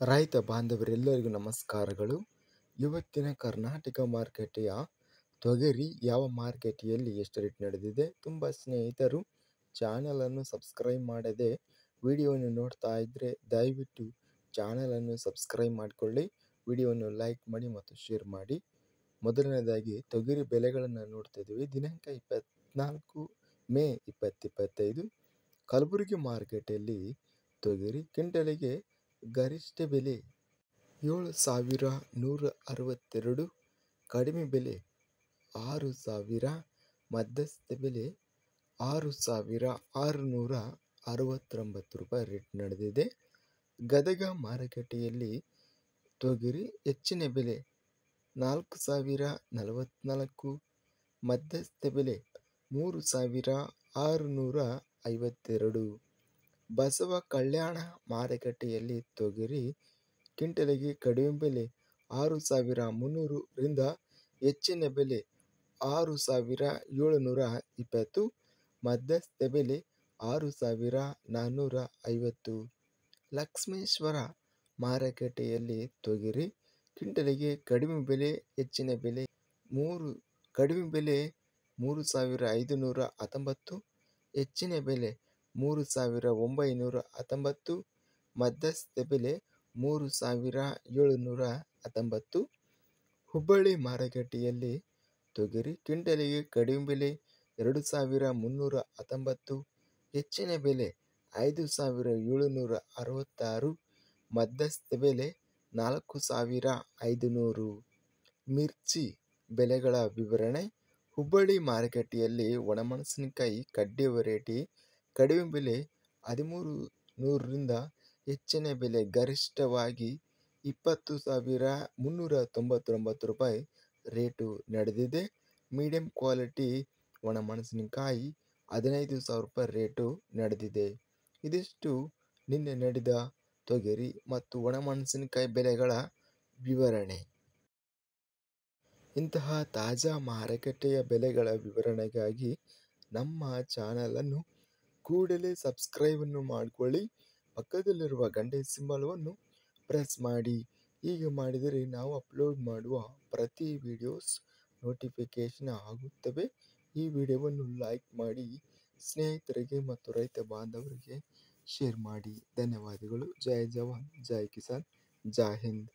ರೈತ ಬಾಂಧವರೆಲ್ಲರಿಗೂ ನಮಸ್ಕಾರಗಳು. ಇವತ್ತಿನ ಕರ್ನಾಟಕ ಮಾರುಕಟ್ಟೆಯ ತೊಗರಿ ಯಾವ ಮಾರುಕಟ್ಟೆಯಲ್ಲಿ ಎಷ್ಟು ರೇಟ್ ನಡೆದಿದೆ? ತುಂಬ ಸ್ನೇಹಿತರು ಚಾನಲನ್ನು ಸಬ್ಸ್ಕ್ರೈಬ್ ಮಾಡದೆ ವಿಡಿಯೋವನ್ನು ನೋಡ್ತಾ ಇದ್ದರೆ ದಯವಿಟ್ಟು ಚಾನಲನ್ನು ಸಬ್ಸ್ಕ್ರೈಬ್ ಮಾಡಿಕೊಳ್ಳಿ, ವಿಡಿಯೋವನ್ನು ಲೈಕ್ ಮಾಡಿ ಮತ್ತು ಶೇರ್ ಮಾಡಿ. ಮೊದಲನೇದಾಗಿ ತೊಗರಿ ಬೆಲೆಗಳನ್ನು ನೋಡ್ತಾ ಇದ್ದೀವಿ. ದಿನಾಂಕ 24 ಮೇ 2025 ಕಲಬುರಗಿ ಮಾರುಕಟ್ಟೆಯಲ್ಲಿ ತೊಗರಿ ಕ್ವಿಂಟಲಿಗೆ ಗರಿಷ್ಠ ಬೆಲೆ 7,162, ಕಡಿಮೆ ಬೆಲೆ 6,000, ಮಧ್ಯಸ್ಥ ಬೆಲೆ 6,669 ರೂಪಾಯಿ ರೇಟ್ ನಡೆದಿದೆ. ಗದಗ ಮಾರುಕಟ್ಟೆಯಲ್ಲಿ ತೊಗರಿ ಹೆಚ್ಚಿನ ಬೆಲೆ 4,044, ಮಧ್ಯಸ್ಥ ಬೆಲೆ 3,652. ಬಸವ ಕಲ್ಯಾಣ ಮಾರುಕಟ್ಟೆಯಲ್ಲಿ ತೊಗರಿ ಕ್ವಿಂಟಲಿಗೆ ಕಡಿಮೆ ಬೆಲೆ 6,300 ರಿಂದ ಹೆಚ್ಚಿನ ಬೆಲೆ 6,720, ಮಧ್ಯಸ್ಥ ಬೆಲೆ 6,450. ಲಕ್ಷ್ಮೇಶ್ವರ ಮಾರುಕಟ್ಟೆಯಲ್ಲಿ ತೊಗರಿ ಕ್ವಿಂಟಲಿಗೆ ಕಡಿಮೆ ಬೆಲೆ ಹೆಚ್ಚಿನ ಬೆಲೆ ಕಡಿಮೆ ಬೆಲೆ 3,519, ಹೆಚ್ಚಿನ ಬೆಲೆ 3,919, ಮಧ್ಯಸ್ಥ ಬೆಲೆ 3,719. ಹುಬ್ಬಳ್ಳಿ ಮಾರುಕಟ್ಟೆಯಲ್ಲಿ ತೊಗರಿ ಕ್ವಿಂಟಲಿಗೆ ಕಡಿಮೆ ಬೆಲೆ 2,319, ಹೆಚ್ಚಿನ ಬೆಲೆ 5,766, ಮಧ್ಯಸ್ಥ ಬೆಲೆ 4,500. ಮಿರ್ಚಿ ಬೆಲೆಗಳ ವಿವರಣೆ. ಹುಬ್ಬಳ್ಳಿ ಮಾರುಕಟ್ಟೆಯಲ್ಲಿ ಒಣಮೆಣಸಿನಕಾಯಿ ಕಡ್ಡಿ ವೆರೈಟಿ ಕಡಿಮೆ ಬೆಲೆ 1,300 ರಿಂದ ಹೆಚ್ಚಿನ ಬೆಲೆ ಗರಿಷ್ಠವಾಗಿ 20,399 ರೂಪಾಯಿ ರೇಟು ನಡೆದಿದೆ. ಮೀಡಿಯಂ ಕ್ವಾಲಿಟಿ ಒಣಮೆಣಸಿನಕಾಯಿ 15,000 ರೂಪಾಯಿ ರೇಟು ನಡೆದಿದೆ. ಇದಿಷ್ಟು ನಿನ್ನೆ ನಡೆದ ತೊಗರಿ ಮತ್ತು ಒಣಮೆಣಸಿನಕಾಯಿ ಬೆಲೆಗಳ ವಿವರಣೆ. ಇಂತಹ ತಾಜಾ ಮಾರುಕಟ್ಟೆಯ ಬೆಲೆಗಳ ವಿವರಣೆಗಾಗಿ ನಮ್ಮ ಚಾನಲನ್ನು ಕೂಡಲೇ ಸಬ್ಸ್ಕ್ರೈಬನ್ನು ಮಾಡಿಕೊಳ್ಳಿ, ಪಕ್ಕದಲ್ಲಿರುವ ಗಂಟೆ ಸಿಂಬಲವನ್ನು ಪ್ರೆಸ್ ಮಾಡಿ. ಹೀಗೆ ಮಾಡಿದರೆ ನಾವು ಅಪ್ಲೋಡ್ ಮಾಡುವ ಪ್ರತಿ ವಿಡಿಯೋಸ್ ನೋಟಿಫಿಕೇಷನ್ ಆಗುತ್ತವೆ. ಈ ವಿಡಿಯೋವನ್ನು ಲೈಕ್ ಮಾಡಿ, ಸ್ನೇಹಿತರಿಗೆ ಮತ್ತು ರೈತ ಬಾಂಧವರಿಗೆ ಶೇರ್ ಮಾಡಿ. ಧನ್ಯವಾದಗಳು. ಜೈ ಜವಾನ್, ಜೈ ಕಿಸಾನ್, ಜೈ ಹಿಂದ್.